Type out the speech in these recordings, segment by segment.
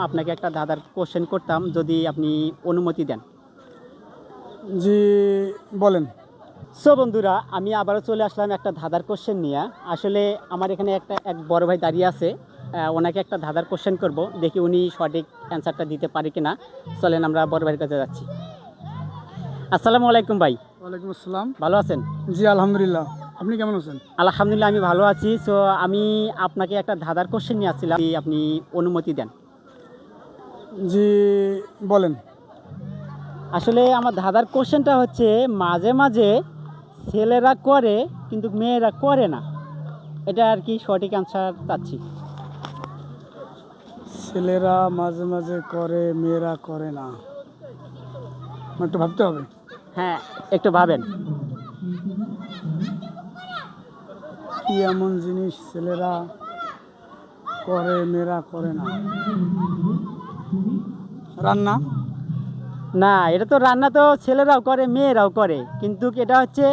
আপনাকে একটা ধাঁধার কোশ্চেন করতাম যদি আপনি অনুমতি দেন। জি, বলেন। সো বন্ধুরা, আমি আবারও চলে আসলাম একটা ধাঁধার কোশ্চেন নিয়ে। আসলে আমার এখানে এক বড় ভাই দাঁড়িয়ে আছে, ওনাকে একটা ধাঁধার কোশ্চেন করব, দেখি উনি সঠিক অ্যান্সারটা দিতে পারে কিনা। চলেন আমরা বড় ভাইয়ের কাছে যাচ্ছি। আসসালামু আলাইকুম ভাই। ওয়ালাইকুম আসসালাম। ভালো আছেন? জি, আলহামদুলিল্লাহ। আপনি কেমন আছেন? আলহামদুলিল্লাহ, আমি ভালো আছি। সো আমি আপনাকে একটা ধাঁধার কোশ্চেন নিয়ে আসছিলাম, যদি আপনি অনুমতি দেন। জি, বলেন। আসলে আমার ধাঁধার কোশ্চেনটা হচ্ছে, মাঝে মাঝে ছেলেরা করে কিন্তু মেয়েরা করে না, এটা আর কি সঠিক অ্যান্সার চাচ্ছি। ছেলেরা মাঝে মাঝে করে, মেয়েরা করে না। একটু ভাবতে হবে। হ্যাঁ, একটু ভাবেন। কি এমন জিনিস ছেলেরা করে, মেয়েরা করে না? রান্না? না, এটা তো রান্না তো ছেলেরাও করে মেয়েরাও করে, কিন্তু এটা হচ্ছে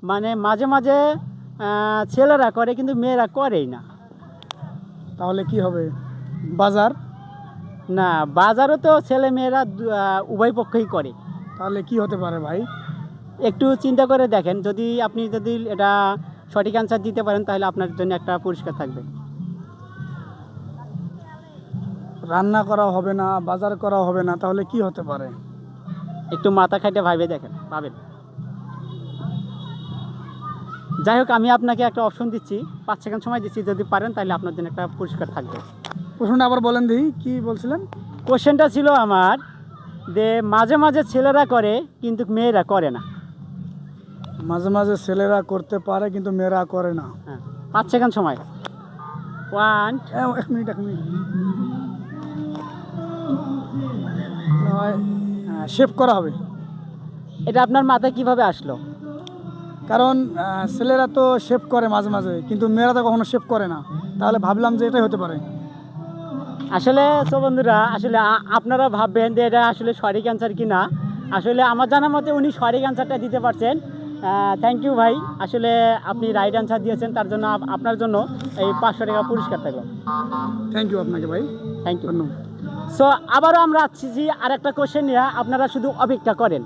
মানে মাঝে মাঝে ছেলেরা করে কিন্তু মেয়েরা করেই না। তাহলে কি হবে? বাজার? না, বাজারও তো ছেলে মেয়েরা উভয় পক্ষই করে। তাহলে কি হতে পারে ভাই? একটু চিন্তা করে দেখেন, যদি এটা সঠিক অ্যান্সার দিতে পারেন তাহলে আপনার জন্য একটা পুরস্কার থাকবে। রান্না করা হবে না, বাজার করা হবে না, তাহলে কি হতে পারে? একটু মাথা খাইতে ভাবে দেখেন, পাবেন। যাই হোক, আমি আপনাকে একটা অপশন দিচ্ছি, 5 সেকেন্ড সময় দিচ্ছি, যদি পারেন তাহলে আপনার জন্য একটা পুরস্কার থাকবে। প্রশ্নটা আবার বলেন দেখি, কি বলছিলেন? কোশ্চেনটা ছিল আমার যে মাঝে মাঝে ছেলেরা করে কিন্তু মেয়েরা করে না। মাঝে মাঝে ছেলেরা করতে পারে কিন্তু মেয়েরা করে না। হ্যাঁ, 5 সেকেন্ড সময়। 1। এক মিনিট। শেভ করা হবে। এটা আপনার মাথায় কিভাবে আসলো? কারণ ছেলেরা তো শেভ করে মাঝে মাঝে, কিন্তু মেয়েরা তো কখনো শেভ করে না। তাহলে ভাবলাম যে এটাই হতে পারে। আসলে তো বন্ধুরা, আসলে আপনারা ভাববেন যে এটা আসলে সঠিক অ্যান্সার কি না। আসলে আমার জানা মতে উনি সঠিক অ্যান্সারটা দিতে পারছেন। থ্যাংক ইউ ভাই, আসলে আপনি রাইট অ্যান্সার দিয়েছেন, তার জন্য আপনার জন্য এই 500 টাকা পুরস্কার থাকলো। থ্যাংক ইউ আপনাকে ভাই, থ্যাংক ইউ। ধন্যবাদ। সো আবারও আমরা আসছি আরেকটা কোশ্চেন নিয়ে, আপনারা শুধু অপেক্ষা করেন।